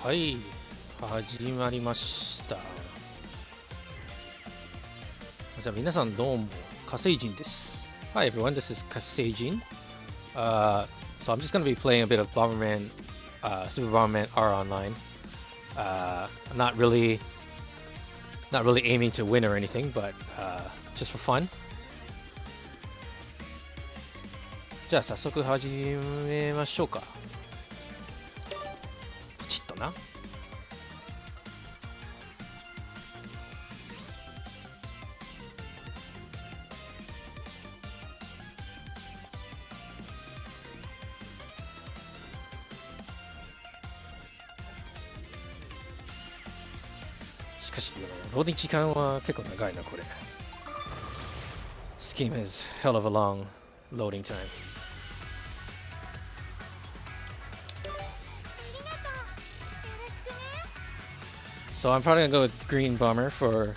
はい、始まりました。じゃあ皆さんどうも、火星人です。Hi everyone, this is 火星人。So I'm just going to be playing a bit of Bomberman, Super Bomberman R Online. I'm not really aiming to win or anything, but just for fun. じゃあ早速始めましょうか。ポチッとな。しかし、ローディング時間は結構長いな、これ。This game is hell of a long loading time. So I'm probably gonna go with Green Bomber for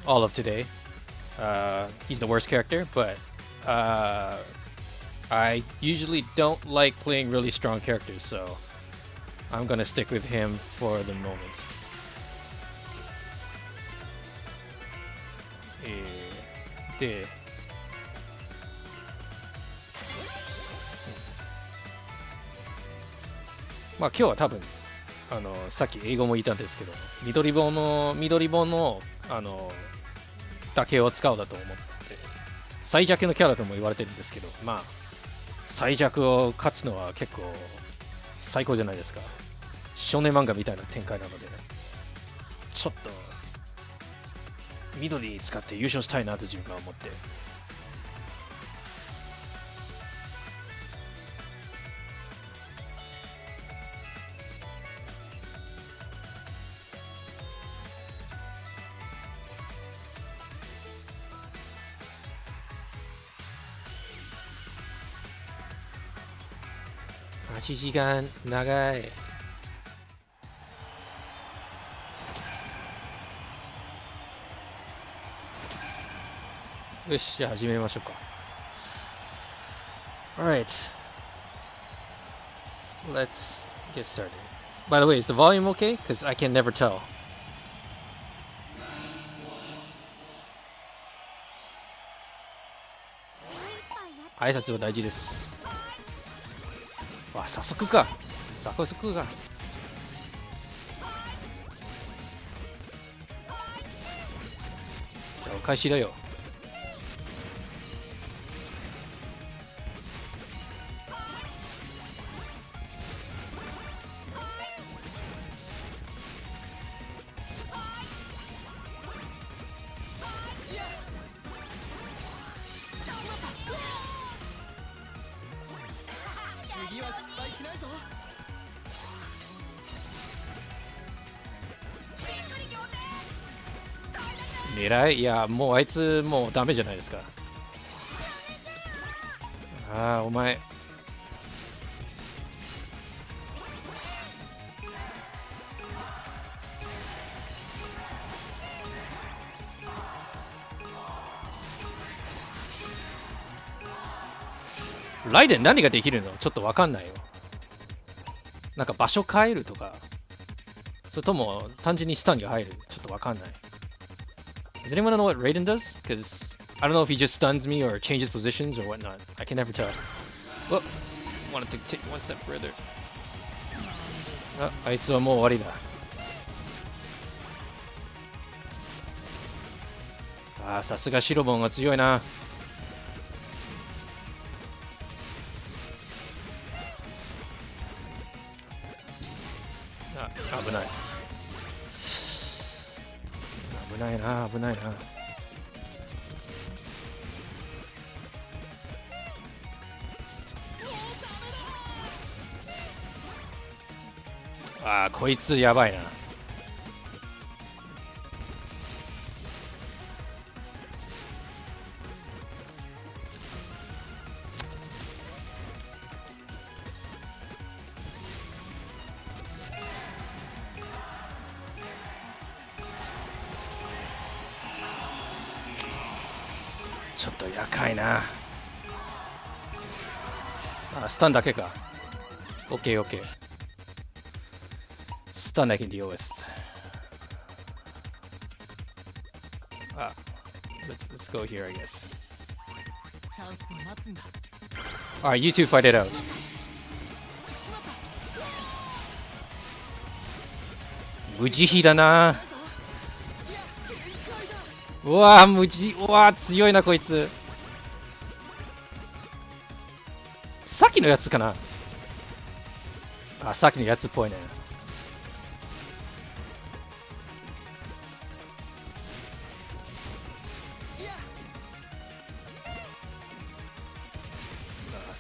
all of today. He's the worst character, but I usually don't like playing really strong characters, so I'm gonna stick with him for the moment. で、まあ今日は多分さっき英語も言ったんですけど、緑ボンのだけを使うだと思って、最弱のキャラとも言われてるんですけど、まあ最弱を勝つのは結構最高じゃないですか。少年漫画みたいな展開なのでね、ちょっと緑使って優勝したいなと自分は思って。8時間長い。よし、じゃあ始めましょうか。Alright. Let's get started. By the way, is the volume okay? Because I can never tell. 挨拶は大事です。わ、早速か。じゃあお返しだよ。狙い、いや、もうあいつもうダメじゃないですか。ああ、お前。ライデン何ができるの？ちょっとわかんないよ。なんか場所変えるとか、それとも単純にスタンが入る？ちょっとわかんない。Does anyone know what Raiden does? Because I don't know if he just stuns me or changes positions or whatnot. I can never tell. Well, wanted to take one step further. あいつはもう終わりだ。さすが白ボンが強いな。危ない。危ないな。こいつやばいな。ちょっとやかいな。スタンだけか。オッケー。ス stun I can deal with. Let's go here, I guess. Alright, you two fight it out. Mujihi だな。うわぁ、うわぁ、強いな、こいつ。さっきのやつかな。あ、さっきのやつっぽいね。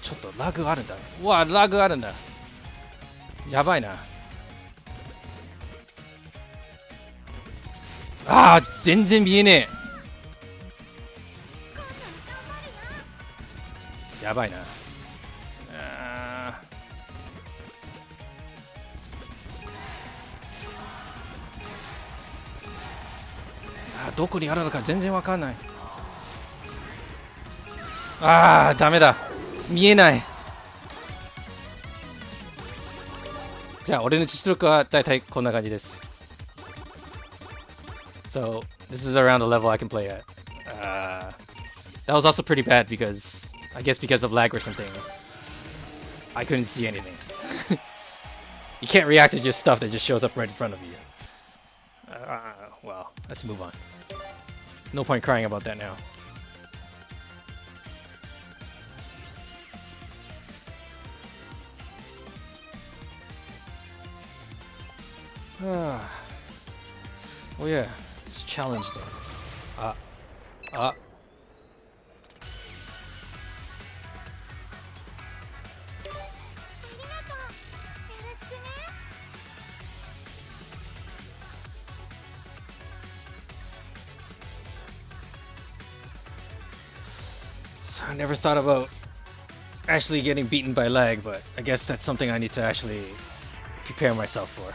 ちょっとラグあるんだ。うわ、ラグあるんだ。やばいな。ああ、全然見えねえ。やばいな。どこにあるのか全然わかんない。ああ、ダメだ。見えない。じゃあ、俺の実力はだいたいこんな感じです。So, this is around the level I can play at. That was also pretty bad because, I guess because of lag or something. I couldn't see anything. You can't react to just stuff that just shows up right in front of you. Well, let's move on. No point crying about that now. Oh yeah, it's challenge though. So I never thought about actually getting beaten by lag, but I guess that's something I need to actually prepare myself for.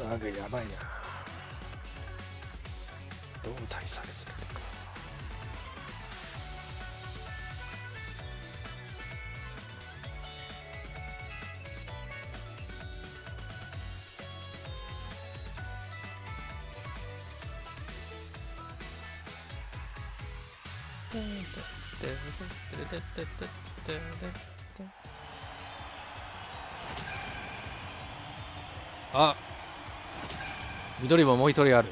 ラグやばいな。どう対策するのか。あ、緑ももう一人ある。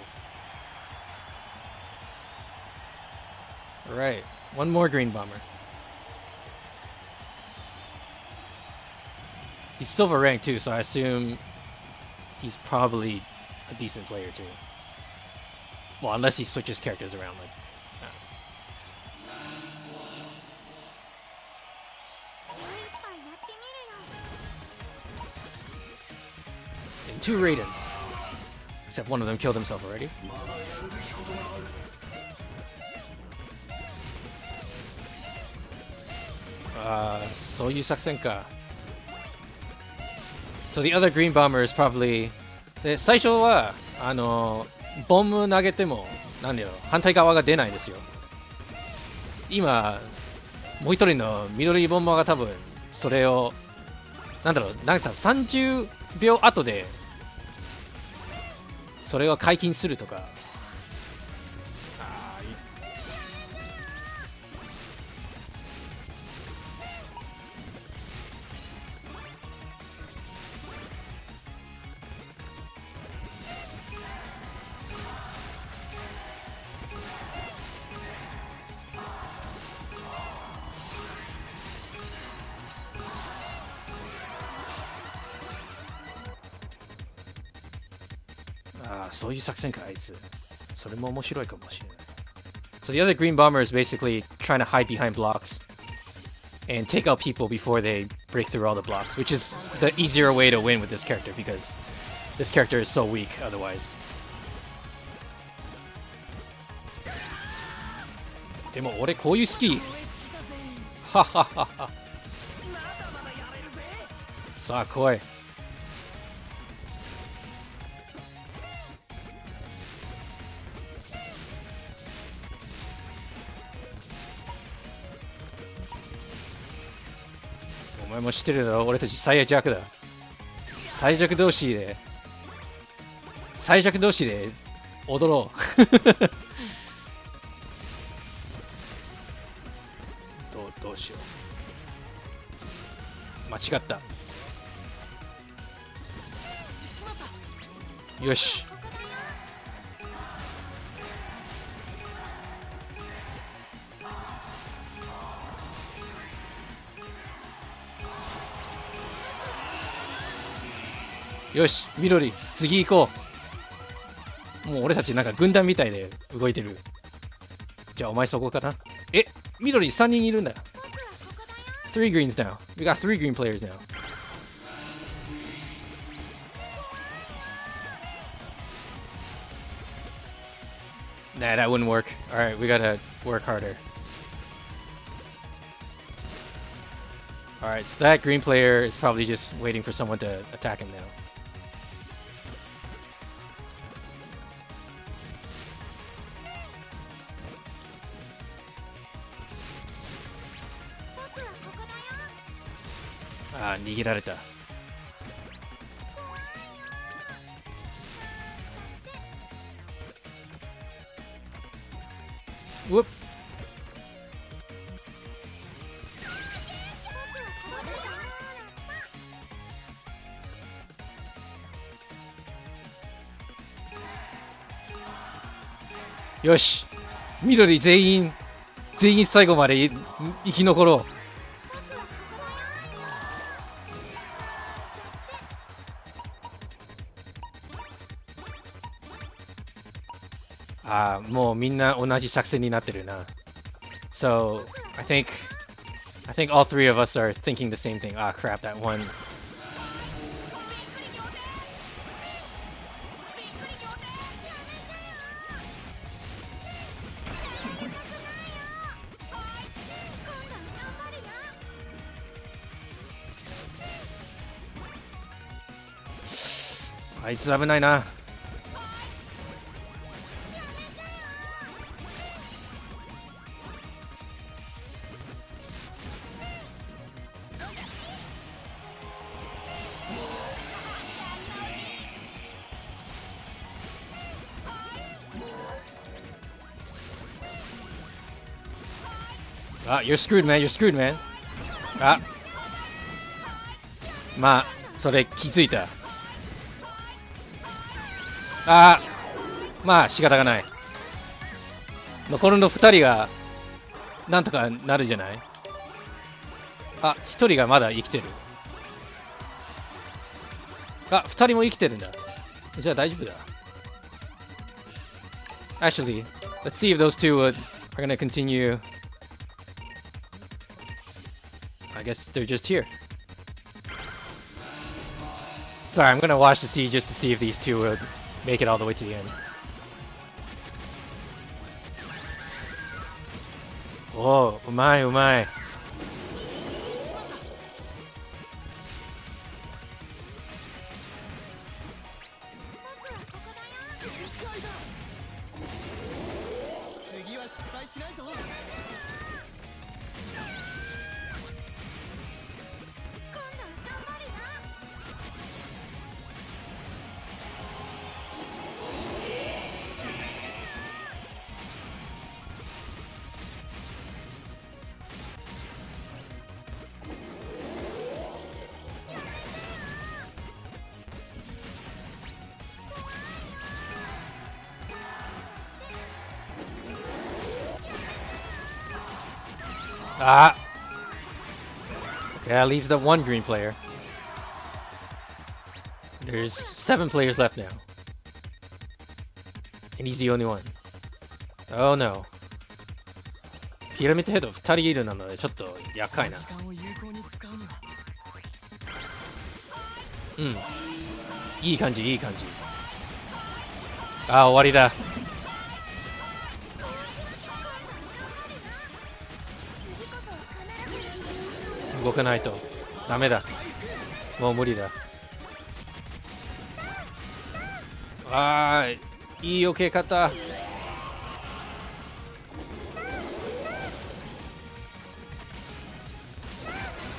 Right, one more green bomber. He's silver ranked too, so I assume he's probably a decent player too. Well, unless he switches characters around, like. And 2 Raidens. Except one of them killed himself already. So you Saksenka. So the other green bomber is probably. で、最初はボム投げてもなんだよ、反対側が出ないですよ。今もう一人の緑ボンバーが多分それをなんだろう、なんか30秒後でそれを解禁するとか。そういう作戦か、あいつ。それも面白いかもしれない。So the other green bomber is basically trying to hide behind blocks and take out people before they break through all the blocks, which is the easier way to win with this character because This character is so weak otherwise. でも俺こういう好き。はははは。さあ来い。お前も知ってるだろ、俺たち最弱だ。最弱同士で踊ろう。どうしよう。間違った。よし。よし、緑、次行こう。もう俺たちなんか軍団みたいで動いてる。じゃあお前そこかな。え、緑3人いるんだよ。3 greens now. We got 3 green players now. Nah, that wouldn't work. Alright, we gotta work harder. Alright, so that green player is probably just waiting for someone to attack him now. Ah, 逃げられた。Whoop. よし、緑全員最後まで生き残ろう。ああ、もうみんな同じ作戦になってるな。So, I think all three of us are thinking the same thing. Ah, crap, that one. Ah, あいつ危ないな。あ、you're screwed, man. You're screwed, man. あ、まあ、それ気づいた。あ、まあ仕方がない。残りの2人がなんとかなるんじゃない？あ、1人がまだ生きてる。あ、2人も生きてるんだ。じゃあ大丈夫だ。Actually, let's see if those two are gonna continue. I guess they're just here. Sorry, I'm gonna watch the sea just to see if these two would make it all the way to the end. Oh, うまいうまい。Ah! Okay, that leaves the one green player. There's 7 players left now. And he's the only one. Oh no. ピラミッドヘッド2人いるなのでちょっと厄介な。うん。いい感じいい感じ。あー終わりだ。動かないとダメだ。もう無理だ。あーいい避け方。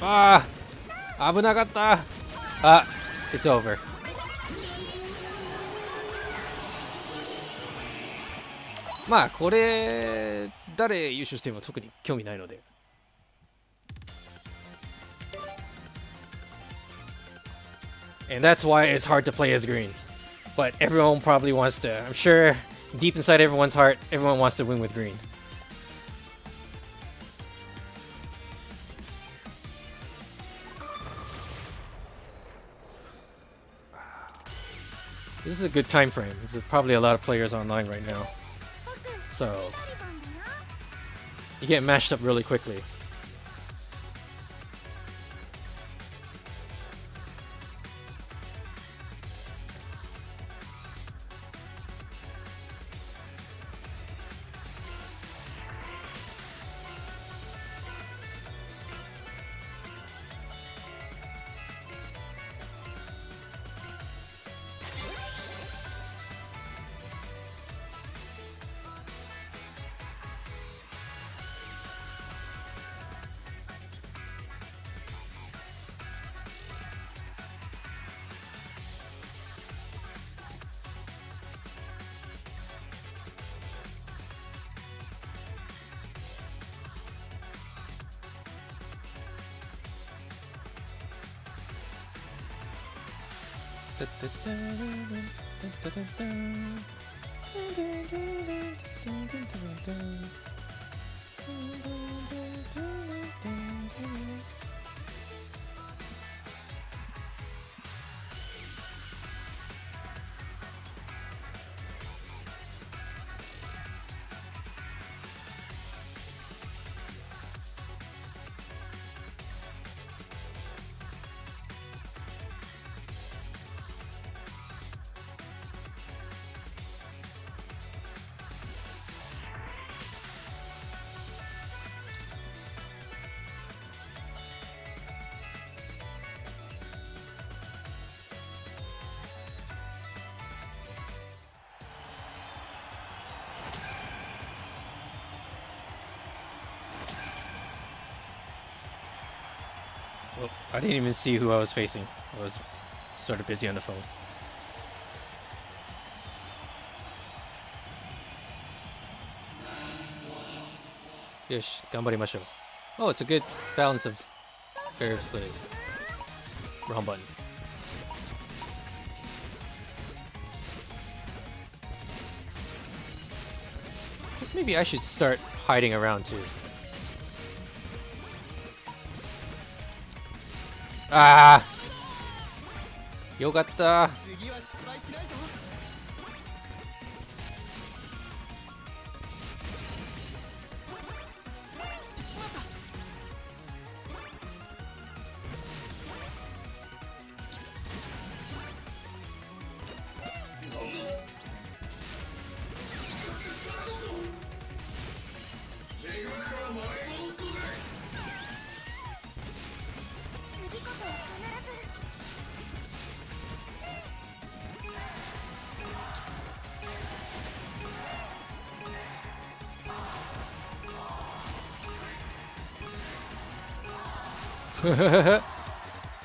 あー危なかった。あ It's over。 まあこれ誰優勝しても特に興味ないので。And that's why it's hard to play as green. But everyone probably wants to. I'm sure deep inside everyone's heart, everyone wants to win with green. This is a good time frame. There's probably a lot of players online right now. So you get mashed up really quickly. Well, I didn't even see who I was facing. I was sort of busy on the phone. Yosh, ganbarimashou. Oh, it's a good balance of various plays. Wrong button. Guess maybe I should start hiding around too. Ah! Yogatta!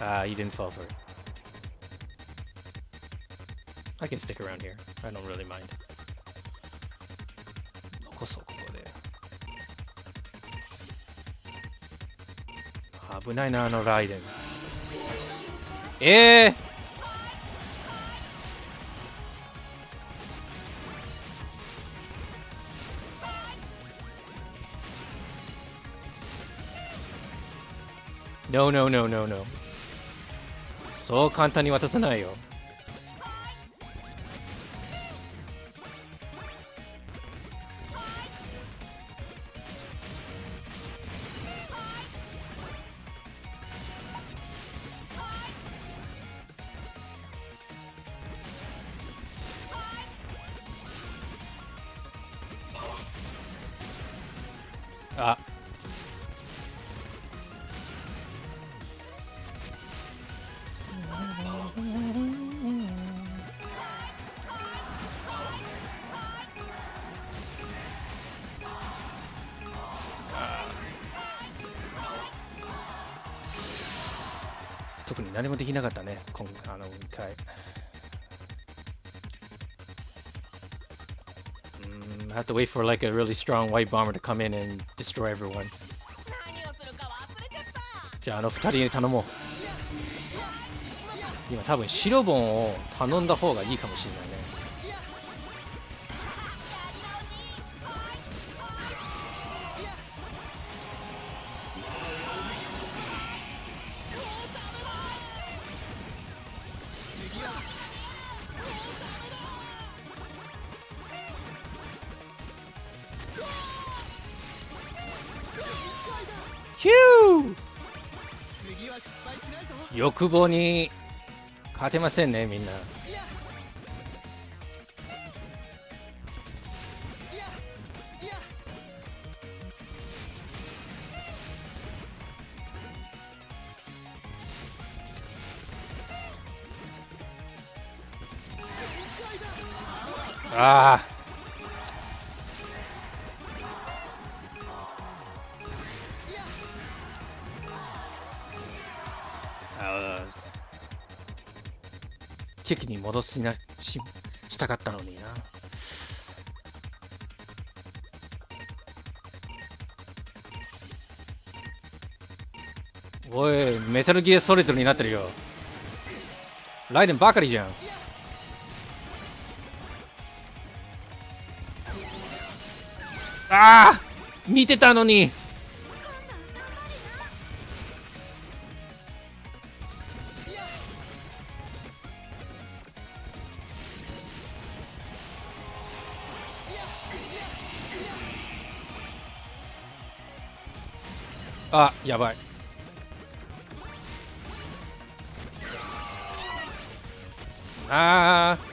Ah, you didn't fall for it. I can stick around here. I don't really mind. こそここで。危ないな、あのライデン。No, no, no, no, no. そう簡単に渡さないよ。特に何もできなかったね、今回。I have to wait for like a really strong white bomber to come in and destroy everyone. じゃあ2人に頼もう。今多分白ボンを頼んだ方がいいかもしれないね。ヒュー！欲望に勝てませんね、みんな。ああ。敵に戻したかったのにな。おい、メタルギアソリッドになってるよ。ライデンばかりじゃん。ああ、見てたのに。あ、やばい。あー。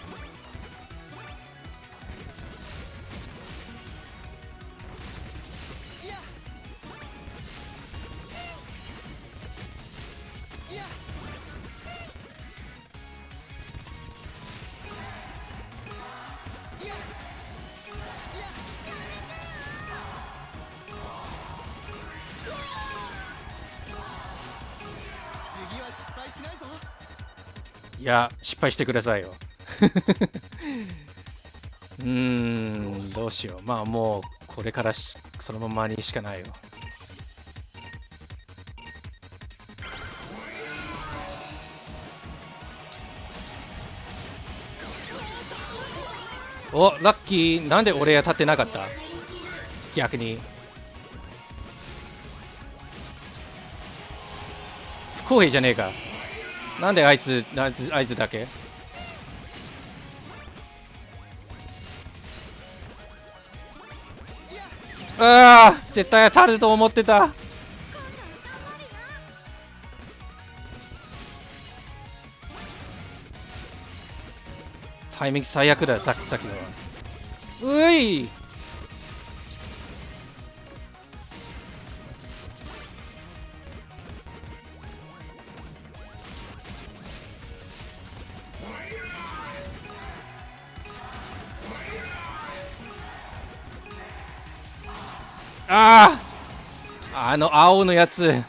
いや、失敗してくださいよ。どうしよう。まあもうこれからそのままにしかないよ。お、ラッキー。なんで俺は立ってなかった？逆に。不公平じゃねえか。なんであいつだけ？ああ、絶対当たると思ってた。タイミング最悪だよ、さっきのは。うい！ああ、あの青のやつ。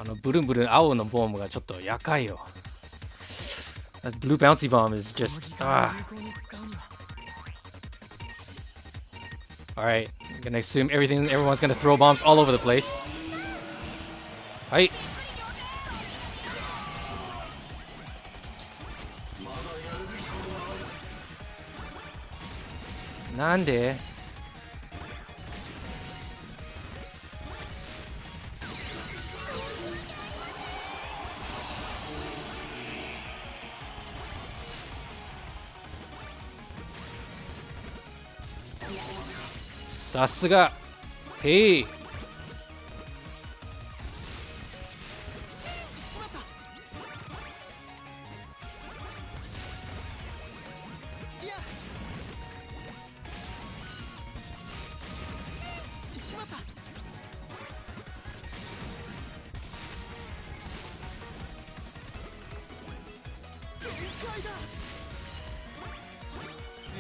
あのブルンブルン青のボムがちょっとやかいよ。That blue bouncy bomb is just Alright, I'm gonna assume everyone's gonna throw bombs all over the place. はい。なんで？さすが。へい。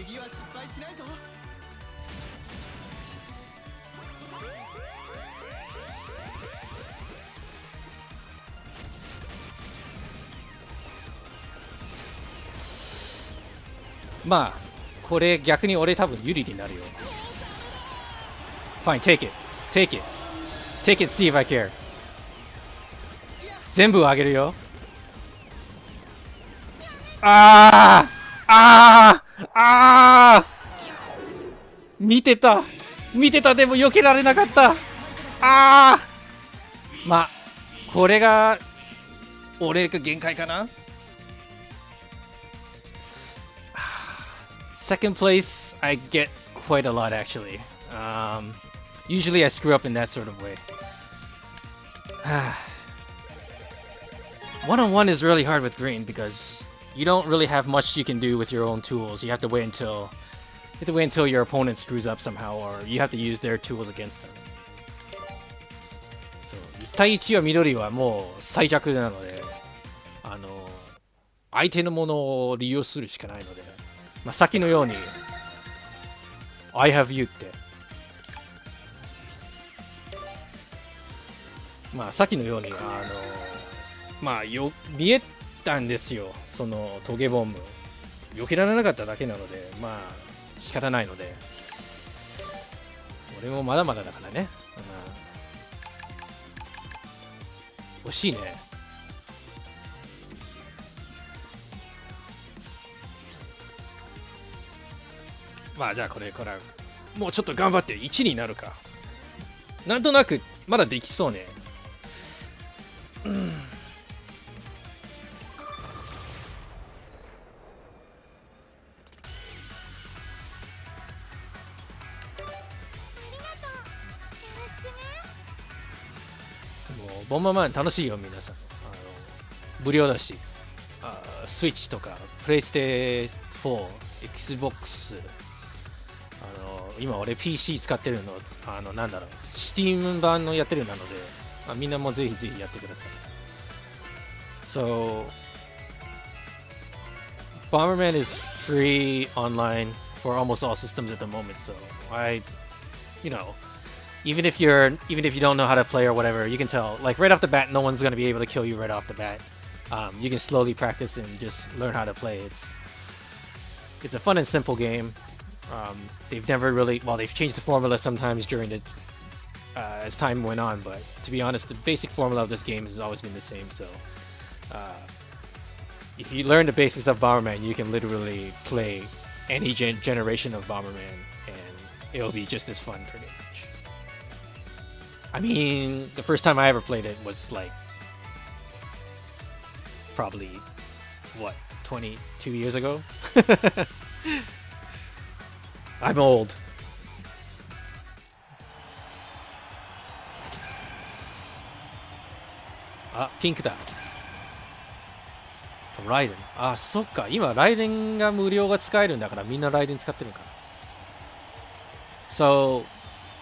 次は失敗しないぞ。まあこれ逆に俺多分有利になるよ。 Fine, take it take it take it, see if I care。 全部あげるよ。あーあーあー、見てたでも避けられなかった。あー、まあこれが俺が限界かな。Second place, I get quite a lot actually. Usually I screw up in that sort of way. One-on-one is really hard with green because you don't really have much you can do with your own tools. You have to wait until your opponent screws up somehow, or you have to use their tools against them. So 1対1は緑はもう最弱なので、相手のものを利用するしかないので、まあ、先のように I have you ってまあさっきのようにまあ見えたんですよ、そのトゲボム避けられなかっただけなので、まあ仕方ないので、俺もまだまだだからね、惜しいね。まあじゃあこれからもうちょっと頑張って1になるか。なんとなくまだできそうね。もうボンバーマン楽しいよ皆さん。無料だし、スイッチとかプレイステ4、Xbox、今俺 PC 使ってるの、なんだろう、Steam 版のやってるなので、みんなもぜひぜひやってください。So, Bomberman is free online for almost all systems at the moment. So even if you don't know how to play or whatever, you can tell. Like right off the bat, no one's gonna be able to kill you right off the bat. You can slowly practice and just learn how to play. It's a fun and simple game. They've never really, they've changed the formula sometimes during the as time went on, but to be honest, the basic formula of this game has always been the same. So if you learn the basics of Bomberman, you can literally play any generation of Bomberman, and it'll be just as fun pretty much. I mean, the first time I ever played it was like probably 22 years ago. I'm old. Pink だ。ライデン。そっか。今、ライデンが無料が使えるんだから、みんなライデン使ってるのか。So,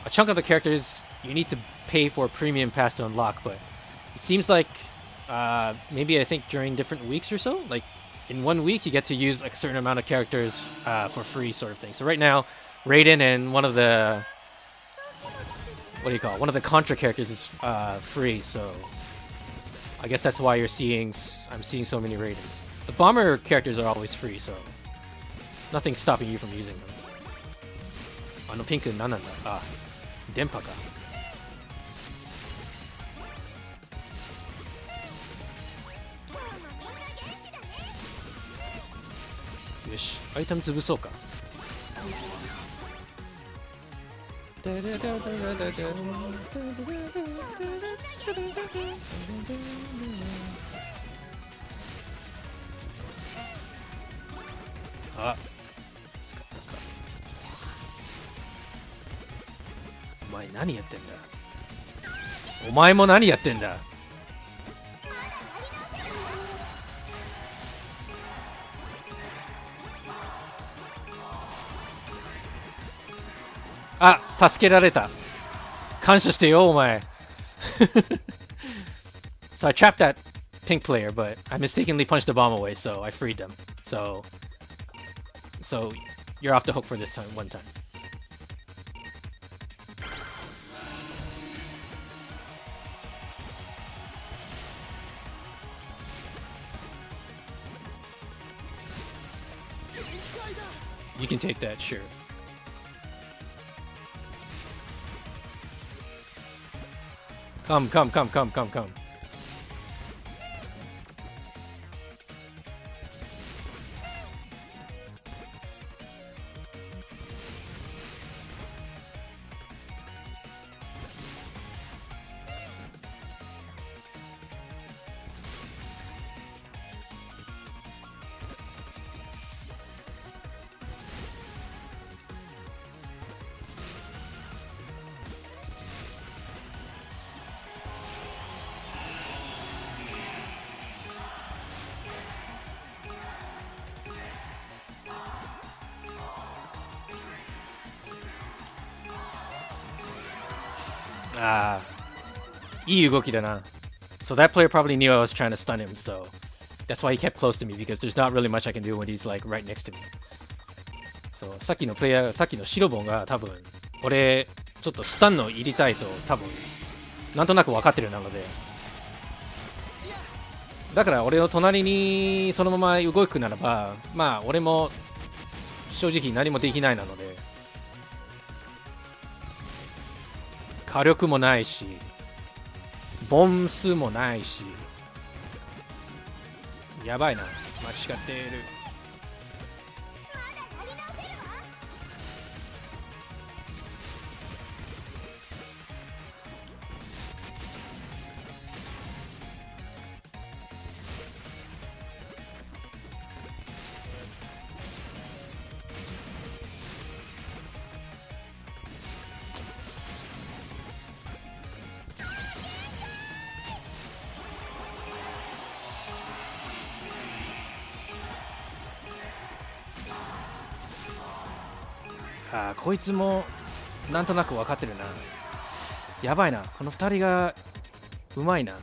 a chunk of the characters you need to pay for a premium pass to unlock, but it seems like maybe I think during different weeks or so, like in 1 week you get to use like a certain amount of characters for free sort of thing. So right now, Raiden and one of the one of the Contra characters is free, so I guess that's why I'm seeing so many Raidens. The Bomber characters are always free, so nothing's stopping you from using them. ピンク何なんだ。電波か。よし、アイテム潰そうか。お前何やってんだ。お前も何やってんだ。助けられた。感謝してよお前。So I trapped that pink player, but I mistakenly punched the bomb away, so I freed them. So you're off the hook for this time, one time. You can take that, sure. Come. Ah, いい動きだな。So that player probably knew I was trying to stun him, so that's why he kept close to me because there's not really much I can do when he's like right next to me. そう、さっきの白ボンが多分俺ちょっとスタンの入りたいと多分なんとなく分かってるなので、だから俺の隣にそのまま動くならば、まあ俺も正直何もできないなので、火力もないし、ボン数もないし、やばいな、間違っている。ああ、こいつもなんとなく分かってるな。やばいな、この2人がうまいな。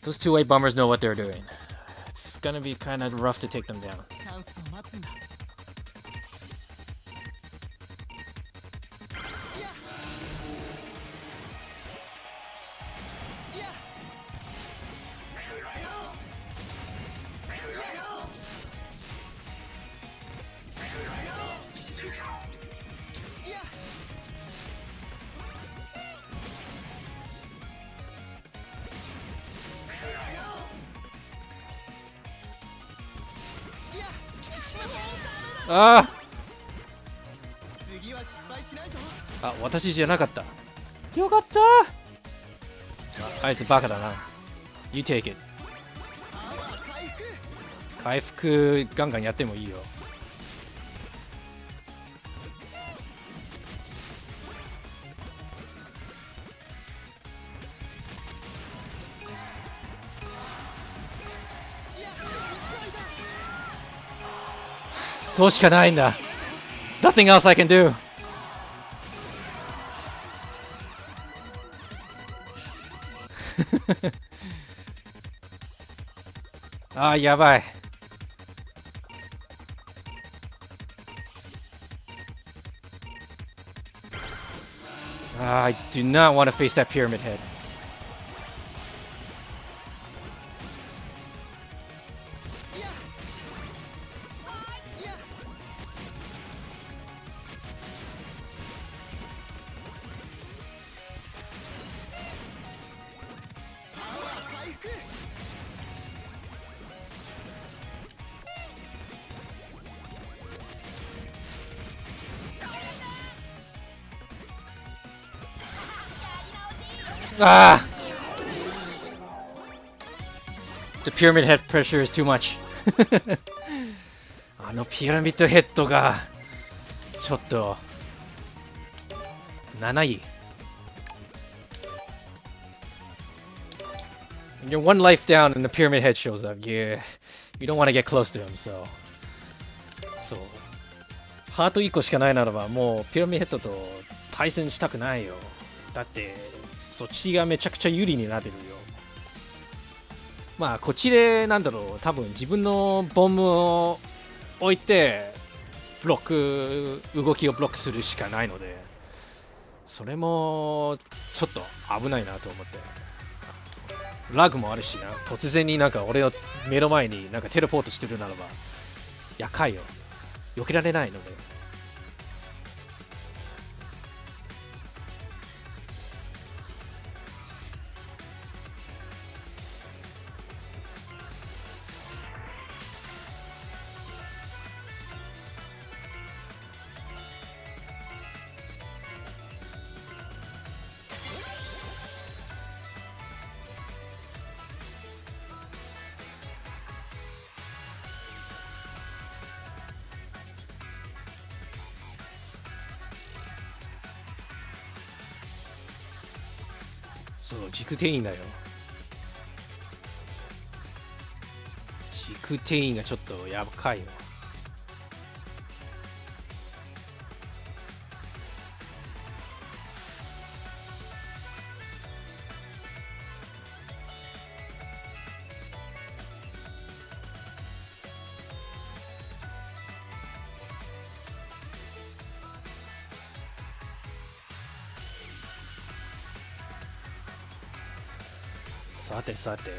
Those two white bombers know what they're doing. It's gonna be kind of rough to take them down. チャンスを待つんだ。あ次は失敗しないぞ。あ、私じゃなかった。よかった。あいつバカだな。You take it。回復ガンガンやってもいいよ。そうしかないんだ。Nothing else I can do. あー、やばい。I do not want to face that pyramid head. Ah! The pyramid head pressure is too much. あのピラミッドヘッドがちょっと7位。You're one life down and the pyramid head shows up. Yeah, you don't want to get close to him, so. そう。ハート1個しかないならばもうピラミッドヘッドと対戦したくないよ。だってそっちがめちゃくちゃ有利になってるよ。まあこっちでなんだろう、多分自分のボムを置いてブロック、動きをブロックするしかないので、それもちょっと危ないなと思って。ラグもあるしな、突然になんか俺の目の前になんかテレポートしてるならばやかいよ。避けられないので。そう、軸定員だよ。軸定員がちょっとやばいよ。さてさて。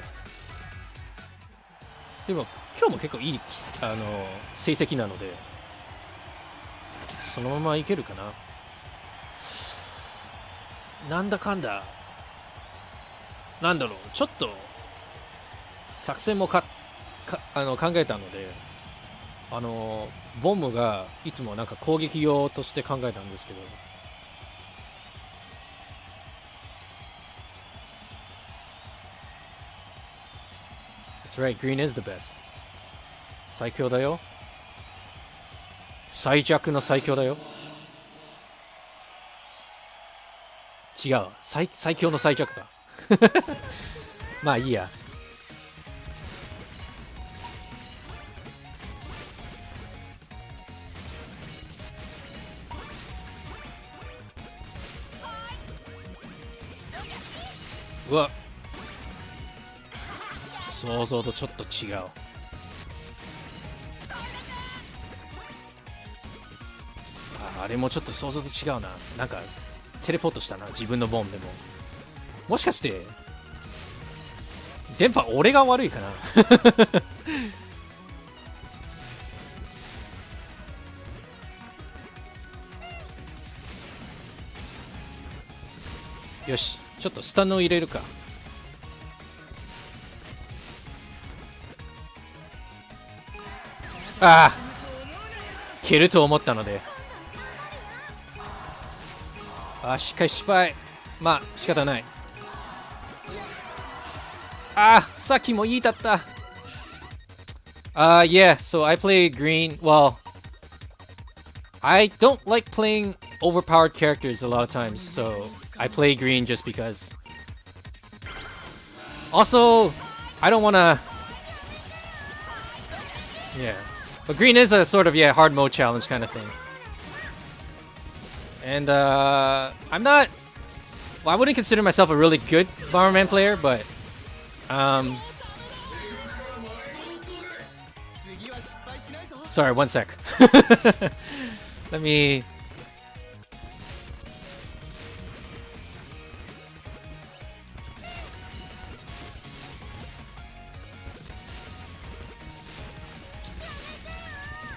でも今日も結構いい成績なので、そのままいけるかな。なんだかんだ、なんだろう、ちょっと作戦も考えたので、ボムがいつもなんか攻撃用として考えたんですけど、That's right, green is the best. 最強だよ。最弱の最強だよ。違う。最強の最弱か。まあいいや。うわ。想像とちょっと違う。あれもちょっと想像と違うな。なんかテレポートしたな、自分のボンでも。もしかして電波俺が悪いかな。よし、ちょっとスタンドを入れるか。ああ、蹴ると思ったので。ああ、しっかり失敗。まあ仕方ない。ああ、さっきも言いたった。Yeah, so I play green. Well, I don't like playing overpowered characters a lot of times, so I play green just because. Also, I don't wanna. Yeah. But green is a sort of, hard mode challenge kind of thing. And I'm not. Well, I wouldn't consider myself a really good Bomberman player, but sorry, one sec. Let me.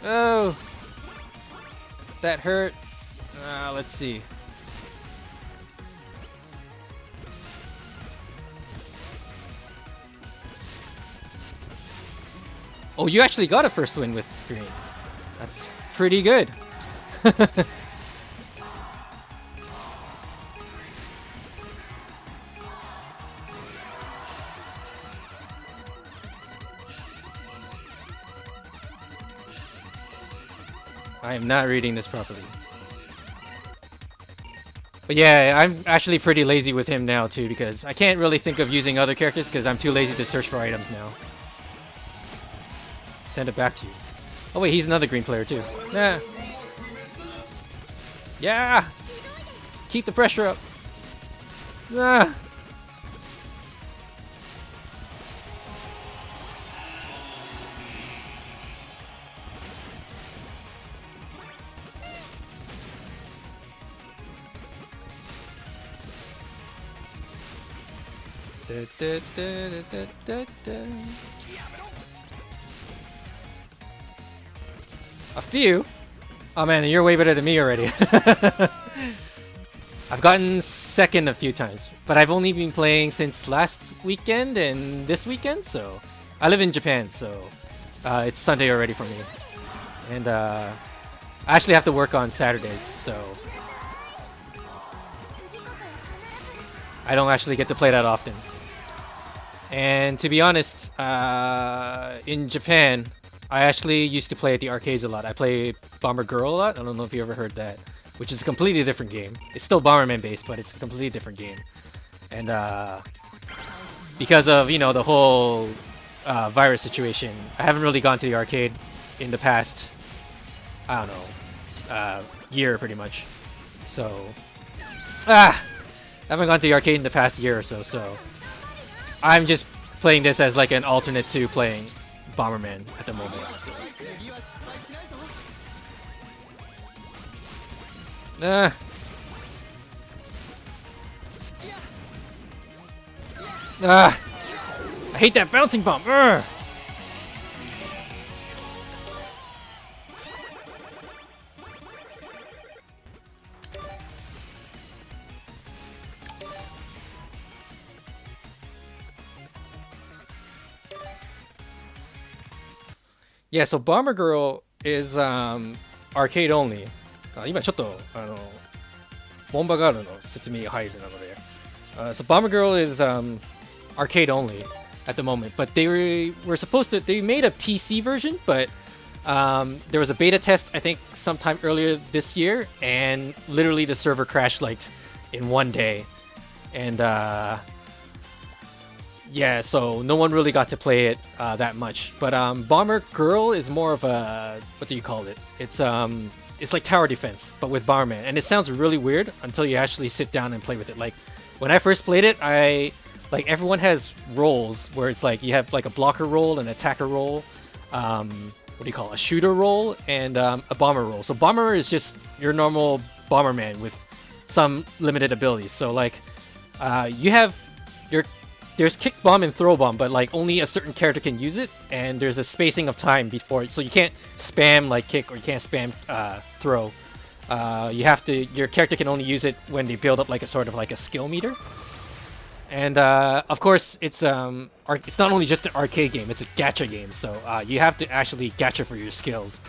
Oh, that hurt. Let's see. Oh, you actually got a first win with green. That's pretty good. I am not reading this properly. But yeah, I'm actually pretty lazy with him now too, because I can't really think of using other characters because I'm too lazy to search for items now. Send it back to you. Oh wait, he's another green player too. Yeah. Yeah. Keep the pressure up. Ah. A few? Oh man, you're way better than me already. I've gotten second a few times, but I've only been playing since last weekend and this weekend, so I live in Japan, so it's Sunday already for me. And I actually have to work on Saturdays, so I don't actually get to play that often. And to be honest, in Japan, I actually used to play at the arcades a lot. I play Bomber Girl a lot. I don't know if you ever heard that, which is a completely different game. It's still Bomberman based, but it's a completely different game. And because of, you know, the whole virus situation, I haven't really gone to the arcade in the past, I don't know, year pretty much. So, I haven't gone to the arcade in the past year or so, so I'm just playing this as like an alternate to playing Bomberman at the moment. So. I hate that bouncing bomb. Yeah, so Bomber Girl is arcade only. 今ちょっとボンバーガールの説明が入るなので、so Bomber Girl is arcade only at the moment, but they made a PC version, but there was a beta test I think sometime earlier this year, and literally the server crashed like in one day, and yeah, so no one really got to play it that much. But Bomber Girl is more of a, what do you call it? It's like tower defense, but with Bomberman, and it sounds really weird until you actually sit down and play with it. Like when I first played it, like everyone has roles where it's like you have like a blocker role, an attacker role, what do you call it? A shooter role, and a bomber role. So bomber is just your normal Bomberman with some limited abilities. So like you have there's kick bomb and throw bomb, but like only a certain character can use it, and there's a spacing of time before, so you can't spam like kick or you can't spam throw. Your character can only use it when they build up like a sort of like a skill meter. And of course, it's not only just an arcade game; it's a gacha game. So you have to actually gacha for your skills,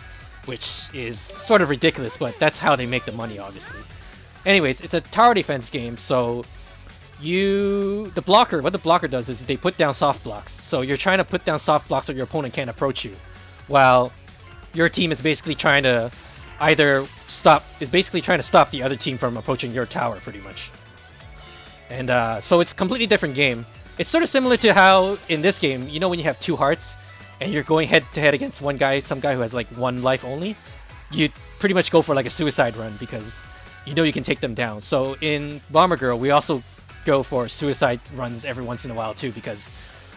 which is sort of ridiculous, but that's how they make the money, obviously. Anyways, it's a tower defense game, so what the blocker does is they put down soft blocks. So you're trying to put down soft blocks so your opponent can't approach you, while your team is basically trying to stop the other team from approaching your tower, pretty much. And so it's a completely different game. It's sort of similar to how in this game, you know, when you have two hearts and you're going head to head against some guy who has like one life only, you pretty much go for like a suicide run because you know you can take them down. So in Bomber Girl, we also go for suicide runs every once in a while too, because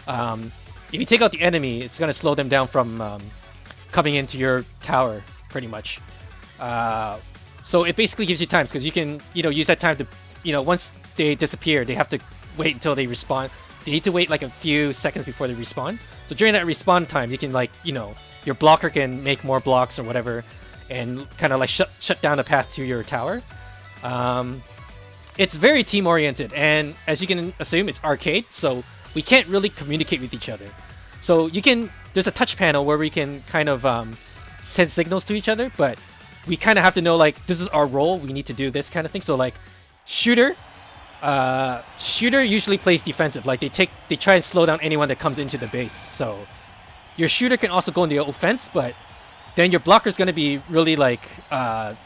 if you take out the enemy, it's gonna slow them down from coming into your tower, pretty much. So it basically gives you time, because you can, you know, use that time to, you know, once they disappear, they have to wait until they respawn. They need to wait like a few seconds before they respawn. So during that respawn time, you can, like, you know, your blocker can make more blocks or whatever, and kind of like shut down the path to your tower. It's very team-oriented, and as you can assume, it's arcade, so we can't really communicate with each other. So there's a touch panel where we can kind of send signals to each other, but we kind of have to know, like, this is our role, we need to do this kind of thing. So like, shooter usually plays defensive. Like they try and slow down anyone that comes into the base. So your shooter can also go in the offense, but then your blocker is going to be really like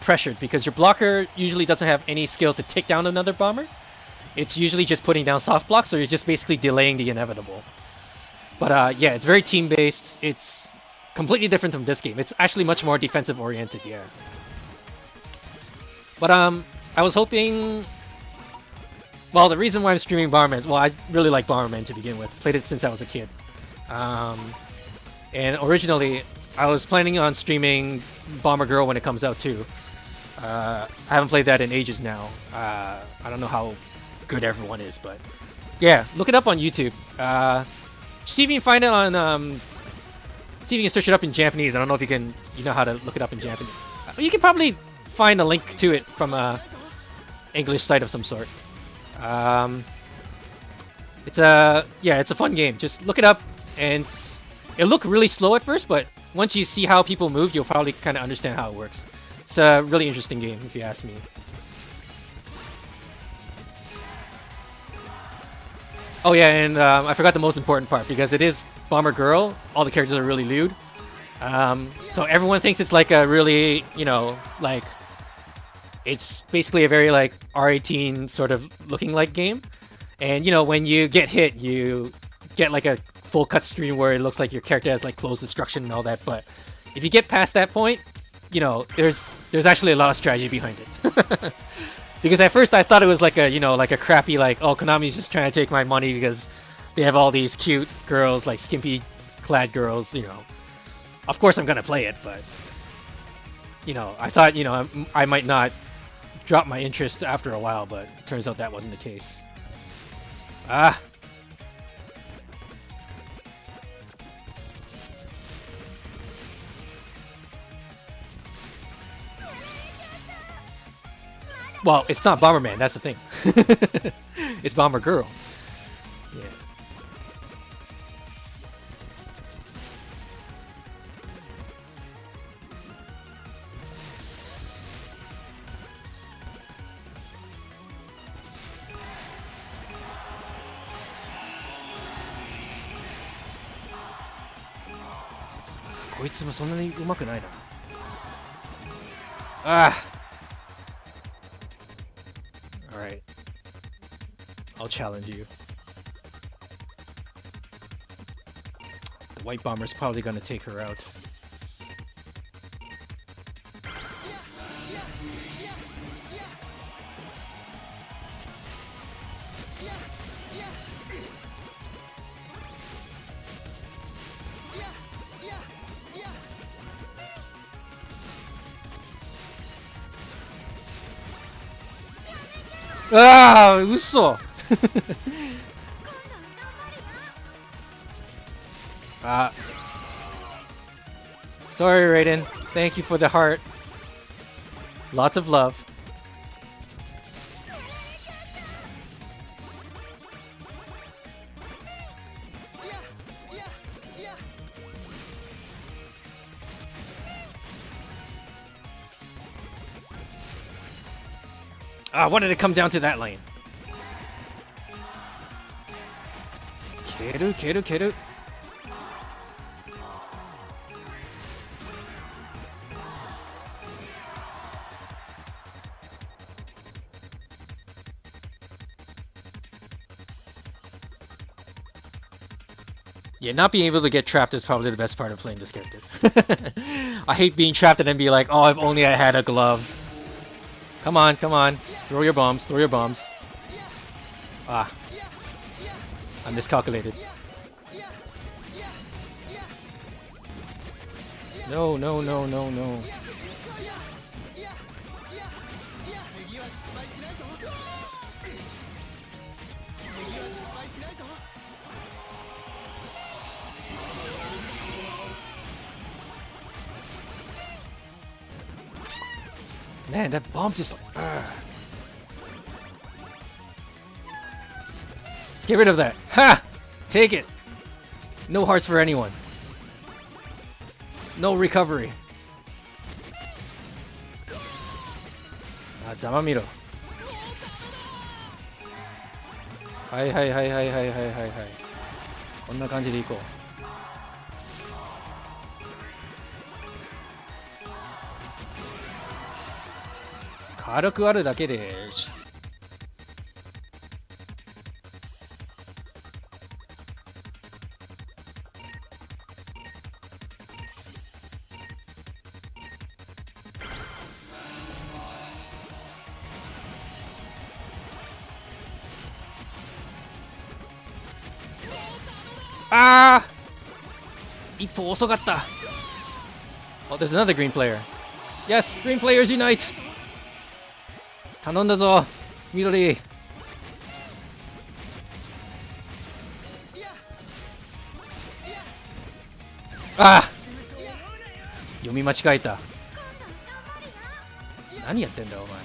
pressured, because your blocker usually doesn't have any skills to take down another bomber. It's usually just putting down soft blocks, so you're just basically delaying the inevitable. But yeah, it's very team-based. It's completely different from this game. It's actually much more defensive-oriented, yeah. But I was hoping... Well, the reason why I'm streaming Bomberman... Well, I really like Bomberman to begin with. Played it since I was a kid. And originally, I was planning on streaming Bomber Girl when it comes out too. I haven't played that in ages now. I don't know how good everyone is, but yeah, look it up on YouTube. See if you can find it on... see if you can search it up in Japanese. I don't know if you can you know how to look it up in Japanese. You can probably find a link to it from a English site of some sort. It's a fun game. Just look it up, and it'll look really slow at first, but once you see how people move, you'll probably kind of understand how it works. It's a really interesting game, if you ask me. Oh yeah, and I forgot the most important part, because it is Bomber Girl. All the characters are really lewd. So everyone thinks it's like a really, like, it's basically a very like R18 sort of looking like game. And when you get hit, you get like a full cut screen where it looks like your character has like closed destruction and all that. But if you get past that point, there's actually a lot of strategy behind it. Because at first I thought it was like a like a crappy like, oh, Konami's just trying to take my money because they have all these cute girls, like skimpy clad girls. Of course I'm gonna play it, but I thought I might not drop my interest after a while, but it turns out that wasn't the case. Ah. Well, it's not Bomberman, that's the thing. It's Bomber Girl. Yeah. Alright. I'll challenge you. The white bomber's probably gonna take her out. Ah,嘘. Sorry, Raiden. Thank you for the heart. Lots of love. Why did it come down to that lane? Keru. Yeah, not being able to get trapped is probably the best part of playing this character. I hate being trapped and then be like, oh, if only I had a glove. Come on. Throw your bombs. Ah. I miscalculated. No. Man, that bomb just... Let's get rid of that. Ha! Take it. No hearts for anyone. No recovery. Zamamiro. Hi. こんな感じでいこう。軽くあるだけで。一歩遅かった。Oh, there's another green player. Yes, green players unite. 頼んだぞ、緑。読み間違えた。何やってんだお前。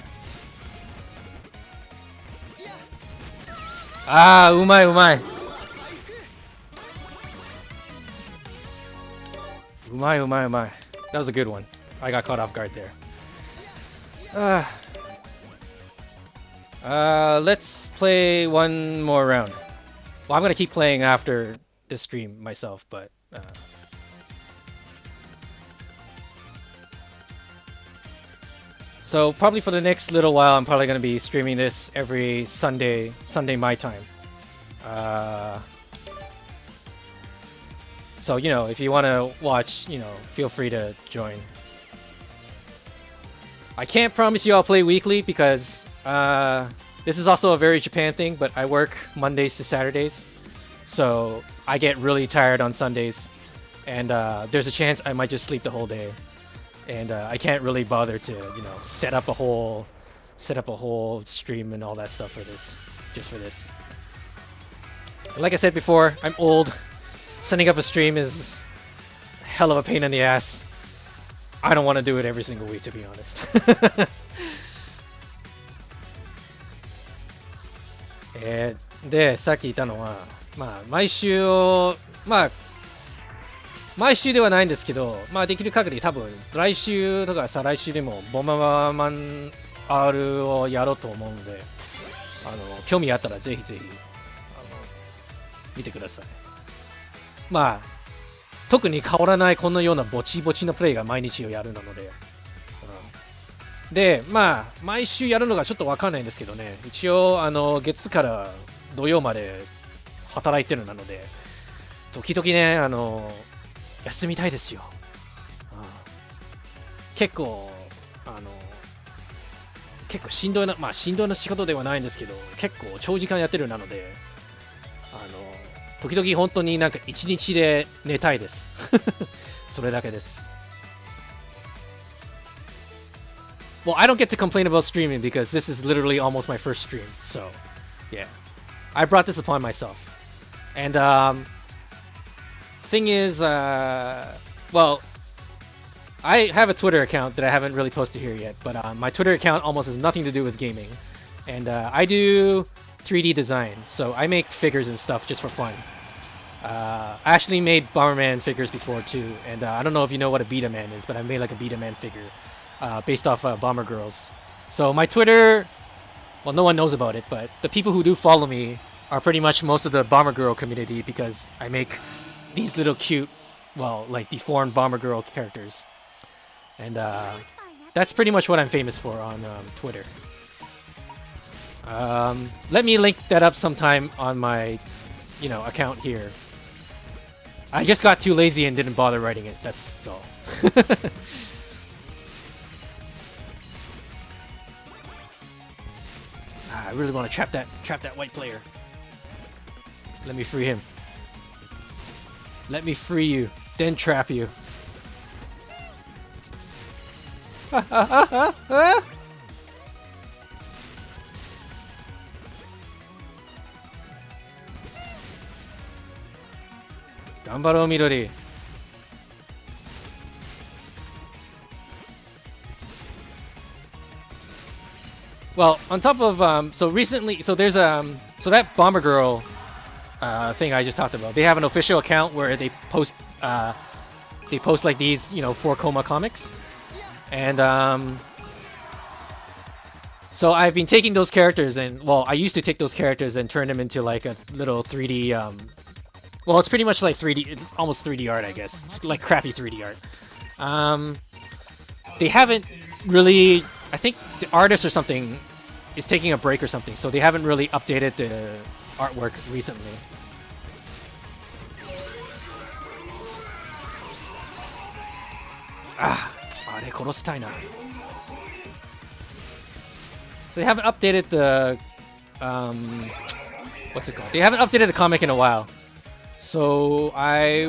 あー、うまいうまい。うまいうまいうまい。That was a good one. I got caught off guard there. Let's play one more round. Well, I'm gonna keep playing after this stream myself, but so probably for the next little while, I'm probably gonna be streaming this every Sunday my time. So you know, if you want to watch, you know, feel free to join. I can't promise you I'll play weekly because this is also a very Japan thing, but I work Mondays to Saturdays, so I get really tired on Sundays, and there's a chance I might just sleep the whole day, and I can't really bother to, you know, set up a whole stream and all that stuff for this, just for this. Like I said before, I'm old. Setting up a stream is a hell of a pain in the ass. I don't want to do it every single week, to be honest. で、さっき言ったのは、まあ、毎週ではないんですけど、まあ、できる限り多分、来週とか再来週でも、ボンバーマン R をやろうと思うので、興味あったらぜひぜひ、見てください。まあ、特に変わらないこのようなぼちぼちのプレイが毎日をやるなので、で、まあ、毎週やるのがちょっとわかんないんですけどね、一応、月から土曜まで働いてるなので、時々ね、休みたいですよ。結構、結構しんどいな、まあ、しんどいな仕事ではないんですけど、結構長時間やってるなので、時々本当になんか一日で寝たいです。それだけです。Well, I don't get to complain about streaming because this is literally almost my first stream. So, yeah. I brought this upon myself. And, thing is, well, I have a Twitter account that I haven't really posted here yet, but my Twitter account almost has nothing to do with gaming. And I do 3D design, so I make figures and stuff just for fun. I actually made Bomberman figures before too, and I don't know if you know what a Beta Man is, but I made like a Beta Man figure based off Bomber Girls. So my Twitter, well, no one knows about it, but the people who do follow me are pretty much most of the Bomber Girl community because I make these little cute, well, like deformed Bomber Girl characters. And that's pretty much what I'm famous for on Twitter. Let me link that up sometime on my, you know, account here. I just got too lazy and didn't bother writing it. That's all. I really want to trap that white player. Let me free him. Let me free you, then trap you. 頑張ろう緑。Well, on top of so recently, so there's so that Bomber Girl thing I just talked about. They have an official account where they post like these, you know, 4-coma comics, and so I've been taking those characters and, well, I used to take those characters and turn them into like a little 3D well, it's pretty much like 3D, almost 3D art, I guess. It's like crappy 3D art. They haven't really, I think the artist or something is taking a break or something, so they haven't really updated the artwork recently. So they haven't updated the what's it called? They haven't updated the comic in a while. So I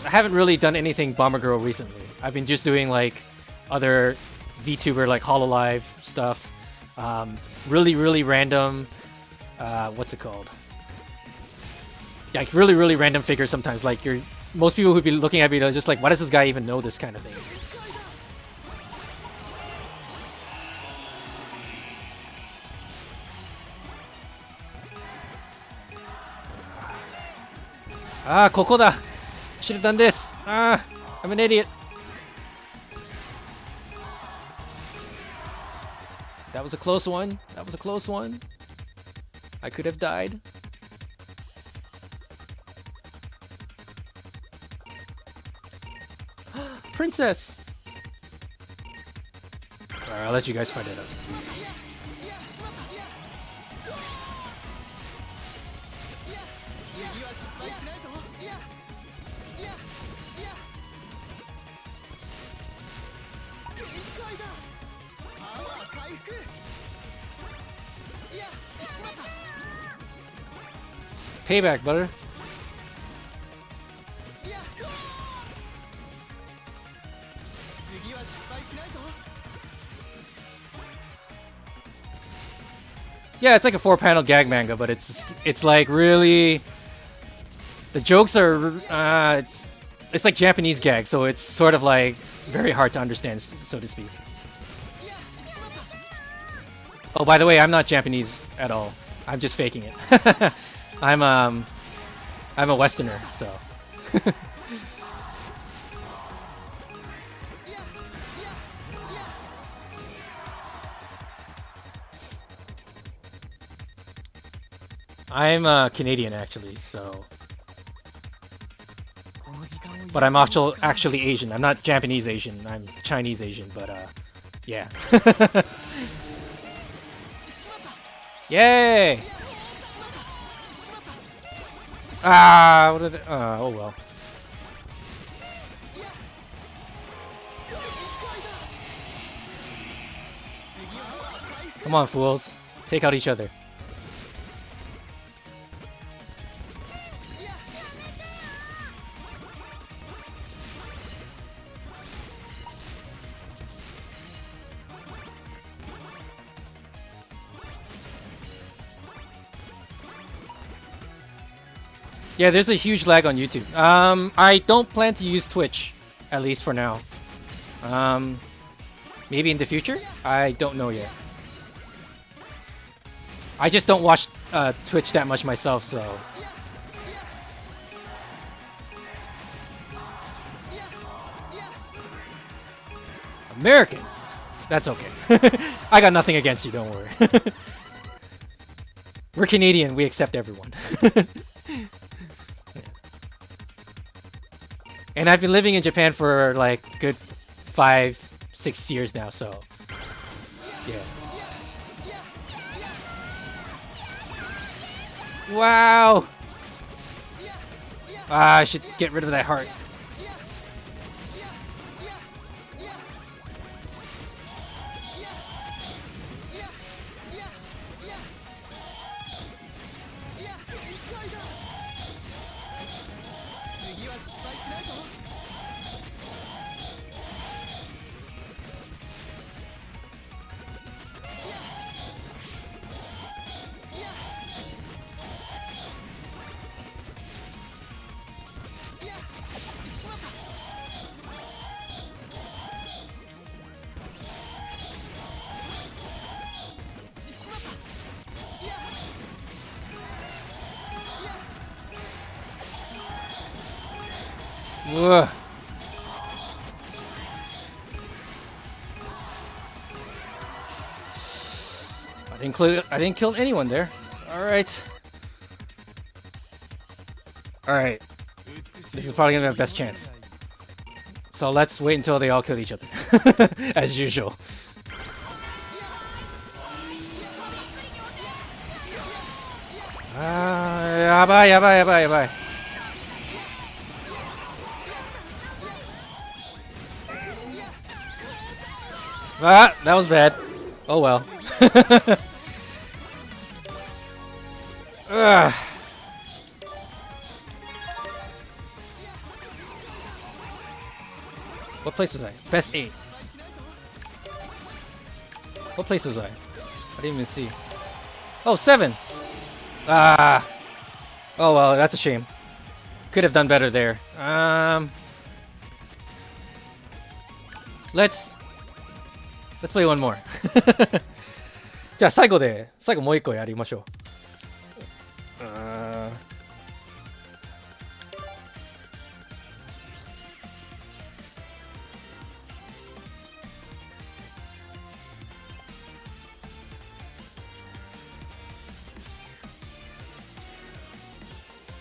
haven't really done anything Bomber Girl recently. I've been just doing like other VTuber like Hololive stuff. Really random what's it called? Like really random figures sometimes. Like most people would be looking at me, they're just like, why does this guy even know this kind of thing? Ah, ここだ. Should have done this. Ah, I'm an idiot. That was a close one. That was a close one. I could have died. Princess! Alright, I'll let you guys find it out. Payback, brother. Yeah, it's like a 4-panel gag manga, but it's like really the jokes are it's like Japanese gag, so it's sort of like very hard to understand, so to speak. Oh, by the way, I'm not Japanese at all. I'm just faking it. I'm a Westerner, so. I'm Canadian actually, so. But I'm actually Asian. I'm not Japanese Asian. I'm Chinese Asian, but yeah. Yay! Ah, what are they? Oh well. Come on, fools. Take out each other. Yeah, there's a huge lag on YouTube. I don't plan to use Twitch, at least for now. Maybe in the future? I don't know yet. I just don't watch Twitch that much myself, so. American? That's okay. I got nothing against you, don't worry. We're Canadian, we accept everyone. And I've been living in Japan for like good 5-6 years now, so yeah. Wow! Ah, I should get rid of that heart. Ugh. I didn't kill anyone there. All right. All right. This is probably gonna be my best chance. So let's wait until they all kill each other, as usual. Yabai, yabai, yabai, yabai. Ah, that was bad. Oh well. Ugh. What place was I? Best 8. What place was I? I didn't even see. Oh, 7. Ah. Oh well, that's a shame. Could have done better there. Let's play one more. じゃあ最後もう一個やりましょう。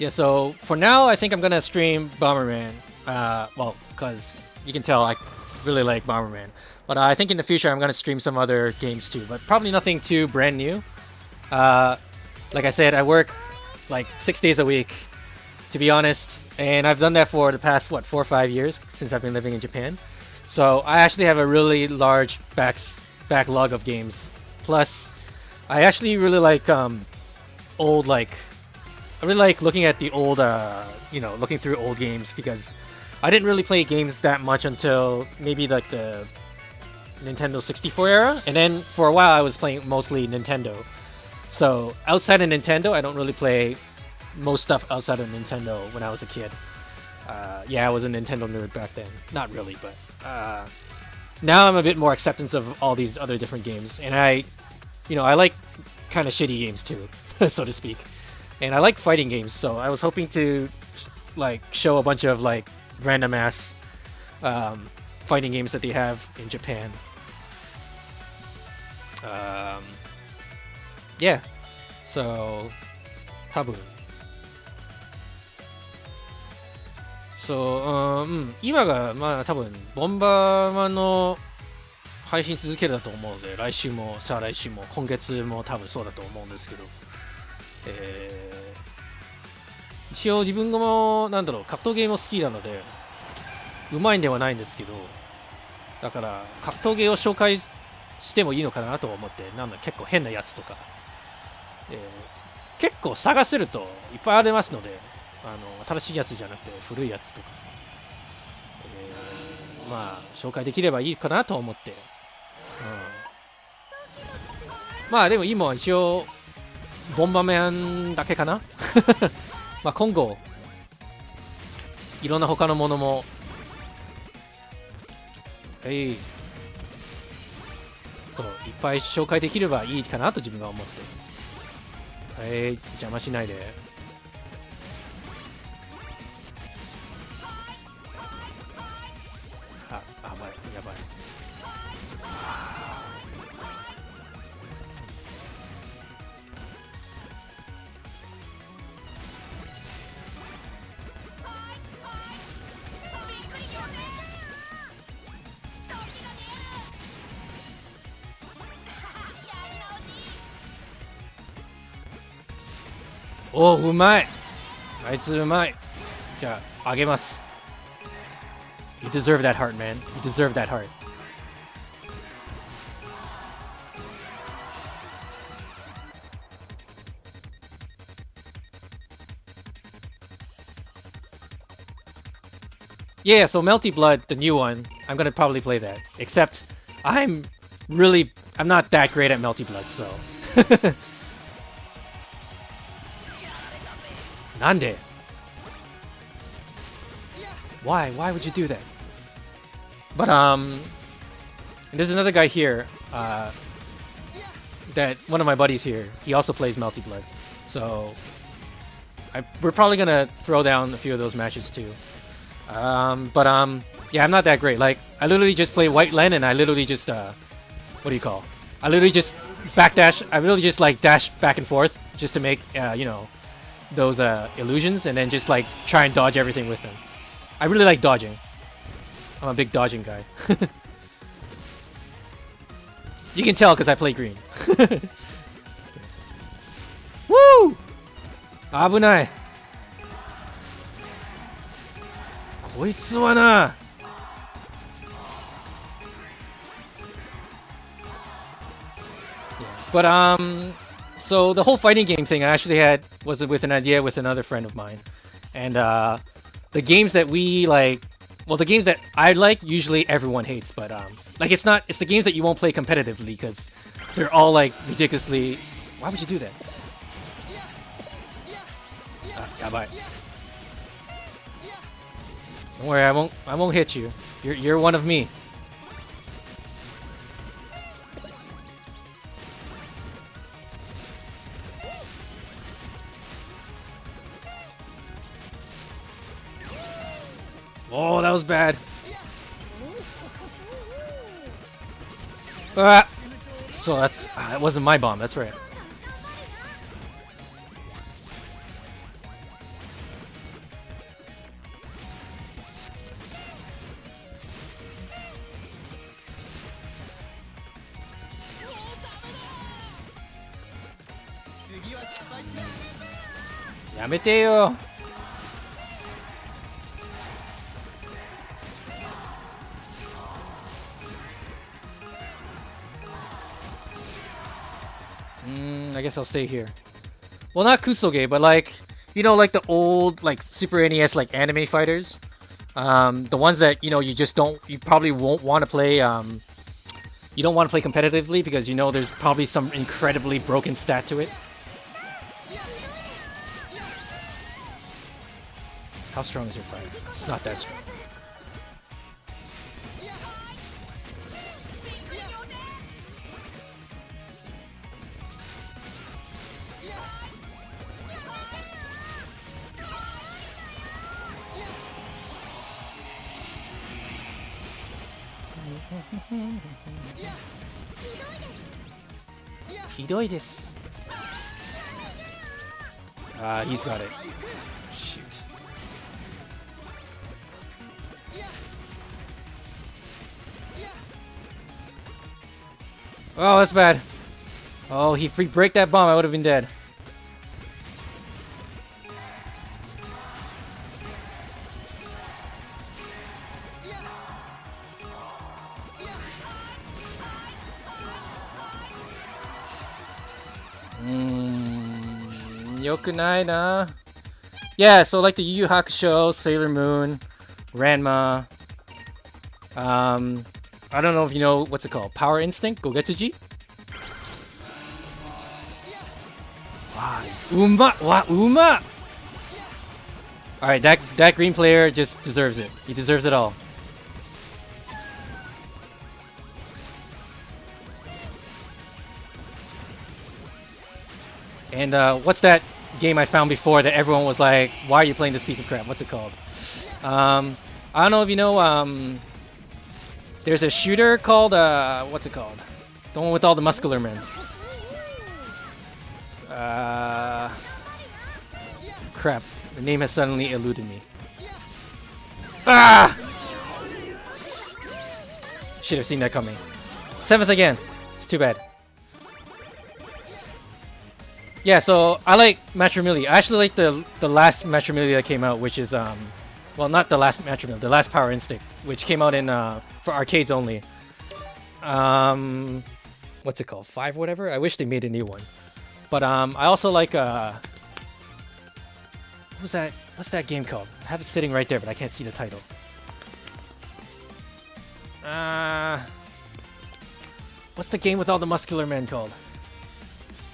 Yeah, so for now, I think I'm gonna stream Bomberman. Well, because you can tell I really like Bomberman. But I think in the future I'm gonna stream some other games too, but probably nothing too brand new. Like I said, I work like 6 days a week, to be honest, and I've done that for the past 4 or 5 years since I've been living in Japan. So I actually have a really large backlog of games. Plus, I actually really like I really like looking at the old, looking through old games, because I didn't really play games that much until maybe like the Nintendo 64 era, and then for a while I was playing mostly Nintendo. So outside of Nintendo, I don't really play most stuff outside of Nintendo when I was a kid. Yeah, I was a Nintendo nerd back then. Not really, but now I'm a bit more acceptance of all these other different games, and I like kind of shitty games too, so to speak. And I like fighting games, so I was hoping to like show a bunch of like random ass fighting games that they have in Japan. Yeah, so 多分そう、今がまあ多分ボンバーマンの配信続けるだと思うので、来週も再来週も今月も多分そうだと思うんですけど、一応自分も格闘ゲーも好きなのでうまいんではないんですけど、だから格闘ゲーを紹介してもいいのかなと思って、結構変なやつとか、結構探せるといっぱいありますので、新しいやつじゃなくて古いやつとか、まあ紹介できればいいかなと思って、まあでも今は一応ボンバーマンだけかなまあ今後いろんな他のものもそういっぱい紹介できればいいかなと自分が思って、邪魔しないで。あ、やばいやばい。おうまい、あいつうまい。じゃああげます。 You deserve that heart, man. You deserve that heart. Yeah, so Melty Blood, the new one, I'm gonna probably play that. Except I'm not that great at Melty Blood, so なんで Why would you do that? But there's another guy here that one of my buddies here, he also plays Melty Blood. So we're probably gonna throw down a few of those matches too. Yeah, I'm not that great. Like I literally just play White Len and I literally just what do you call? I literally just backdash. I really just like dash back and forth just to make those illusions, and then just like try and dodge everything with them. I really like dodging. I'm a big dodging guy. You can tell because I play green. Woo! 危ない。こいつはな。But so the whole fighting game thing I actually was with an idea with another friend of mine, and the games that we like, well, the games that I like usually everyone hates, but like it's the games that you won't play competitively because they're all like ridiculously. Why would you do that? やばい。Don't worry, I won't hit you. You're one of me. Oh, that was bad. Ah! So that's that wasn't my bomb. That's right. Yamete yo. I guess I'll stay here. Well, not Kusoge, but like, you know, like the old, like Super NES, like anime fighters. The ones that, you know, you probably won't want to play. You don't want to play competitively because you know there's probably some incredibly broken stat to it. How strong is your fighter? It's not that strong. Hidoi desu. He's got it. Shoot. Oh, that's bad. Oh, he free break that bomb, I would have been dead. Yokunai na. Yeah, so like the Yu Yu Hakusho, Sailor Moon, Ranma. I don't know if you know what's it called. Power Instinct, Gogetsuji. Wow, Uma. All right, that green player just deserves it. He deserves it all. And what's that game I found before that everyone was like, why are you playing this piece of crap? What's it called? I don't know if you know, there's a shooter called, what's it called? The one with all the muscular men. Crap. The name has suddenly eluded me. Ah! Should have seen that coming. 7th again. It's too bad. Yeah, so I like Matrimili. I actually like the last Matrimili that came out, which is well, not the last Matrimili, the last Power Instinct, which came out in for arcades only. What's it called? 5 whatever. I wish they made a new one. But I also like what was that? What's that game called? I have it sitting right there, but I can't see the title. What's the game with all the muscular men called?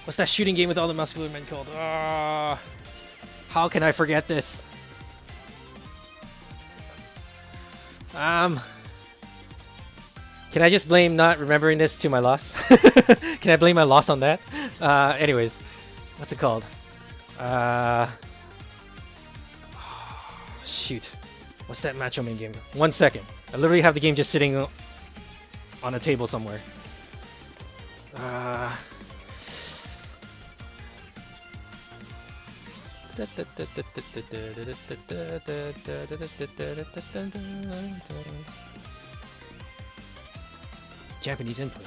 What's that shooting game with all the muscular men called? How can I forget this? Can I just blame not remembering this to my loss? Can I blame my loss on that? Anyways, what's it called? Shoot. What's that Macho Man game? 1 second. I literally have the game just sitting on a table somewhere. Japanese input.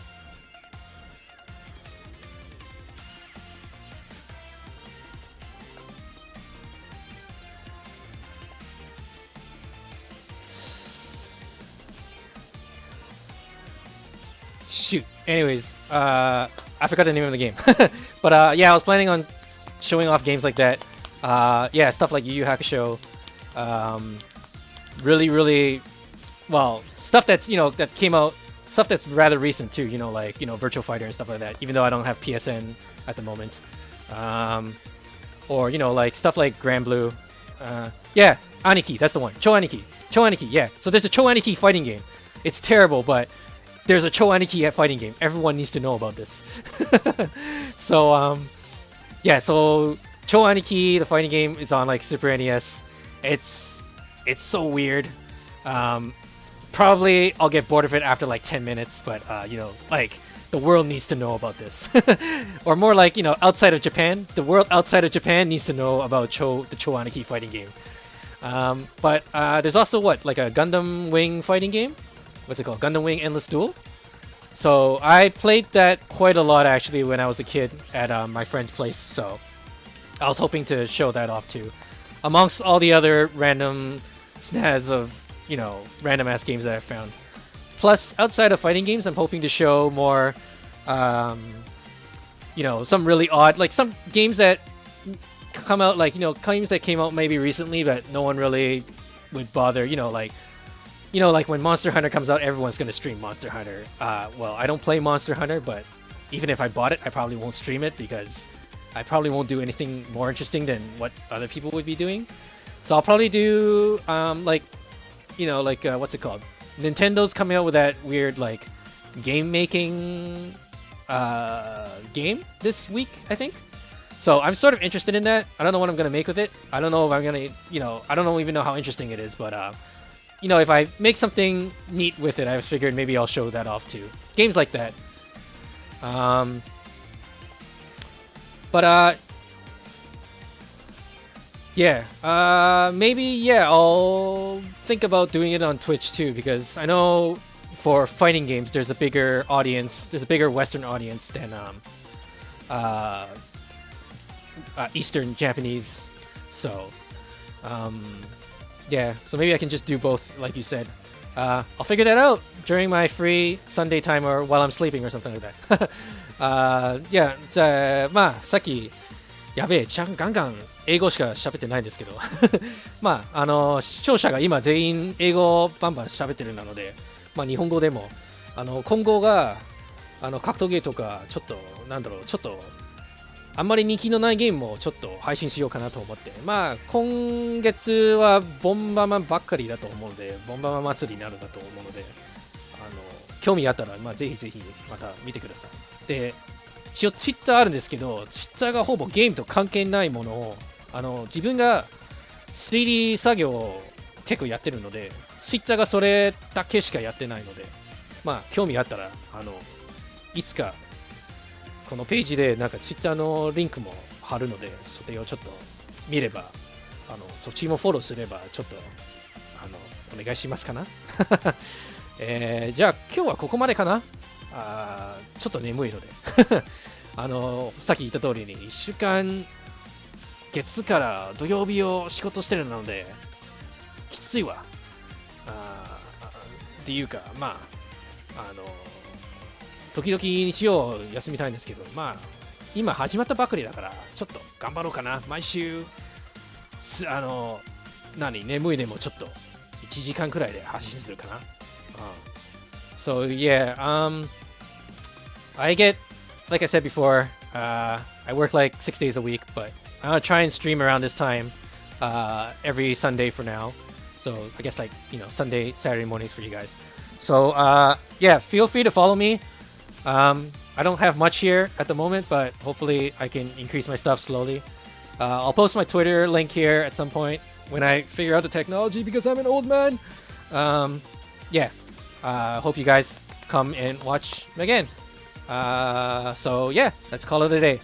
Shoot. Anyways, I forgot the name of the game. But yeah, I was planning on showing off games like that. Yeah, stuff like Yu Yu Hakusho. Really, well, stuff that's, you know, that came out, stuff that's rather recent too, you know, like, you know, Virtual Fighter and stuff like that, even though I don't have PSN at the moment. Or, you know, like stuff like Grand Blue. Yeah, Aniki, that's the one. Cho Aniki. Choaniki, yeah. So there's a Choaniki fighting game. It's terrible, but there's a Choaniki fighting game. Everyone needs to know about this. So yeah, so Choaniki, the fighting game, is on like Super NES. It's so weird. Probably I'll get bored of it after like 10 minutes, but you know, like the world needs to know about this. Or more like, you know, outside of Japan, the world outside of Japan needs to know about the Choaniki fighting game. But there's also like a Gundam Wing fighting game. What's it called? Gundam Wing Endless Duel. So I played that quite a lot actually when I was a kid at my friend's place. So I was hoping to show that off too, amongst all the other random snaz of, you know, random ass games that I found. Plus, outside of fighting games, I'm hoping to show more, you know, some really odd, like some games that come out, like, you know, games that came out maybe recently that no one really would bother, you know, like when Monster Hunter comes out, everyone's gonna stream Monster Hunter. Well, I don't play Monster Hunter, but even if I bought it, I probably won't stream it because I probably won't do anything more interesting than what other people would be doing. So I'll probably do, like, you know, like, what's it called? Nintendo's coming out with that weird, like, game-making game this week, I think. So I'm sort of interested in that. I don't know what I'm going to make with it. I don't know if I'm going to, you know, I don't even know how interesting it is, but, you know, if I make something neat with it, I figured maybe I'll show that off too. Games like that. But, yeah, maybe, yeah, I'll think about doing it on Twitch too, because I know for fighting games, there's a bigger audience, there's a bigger Western audience than, Eastern Japanese. So, yeah, so maybe I can just do both, like you said. I'll figure that out during my free Sunday time or while I'm sleeping or something like that. Yeah, じゃあ、まあ、さっき、やべえ、ガンガン英語しか喋ってないんですけど、まあ、視聴者が今全員英語をバンバン喋ってるので、まあ、日本語でも、今後が、格闘ゲーとか、ちょっと、なんだろう、ちょっと、あんまり人気のないゲームもちょっと配信しようかなと思って、まあ、今月はボンバーマンばっかりだと思うので、ボンバーマン祭りになるんだと思うので、興味あったら、まあ、ぜひぜひまた見てください。で、一応ツイッターあるんですけど、ツイッターがほぼゲームと関係ないものを、自分が 3D 作業を結構やってるので、ツイッターがそれだけしかやってないので、まあ、興味あったら、いつか、このページでなんかツイッターのリンクも貼るので、それをちょっと見れば、そっちもフォローすれば、ちょっと、お願いしますかな。じゃあ、今日はここまでかな。ちょっと眠いのでさっき言った通りに1週間月から土曜日を仕事してるのできついわっていうかまあ時々日曜休みたいんですけどまあ今始まったばかりだからちょっと頑張ろうかな毎週眠いでもちょっと1時間くらいで発信するかな。So yeah, I get, like I said before, I work like 6 days a week, but I'll try and stream around this time every Sunday for now. So I guess like, you know, Sunday, Saturday mornings for you guys. So yeah, feel free to follow me. I don't have much here at the moment, but hopefully I can increase my stuff slowly. I'll post my Twitter link here at some point when I figure out the technology because I'm an old man. Yeah, hope you guys come and watch again. So yeah, let's call it a day.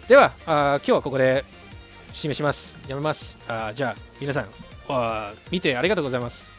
では、今日はここで締めします。やめます。じゃあ、皆さん、見てありがとうございます。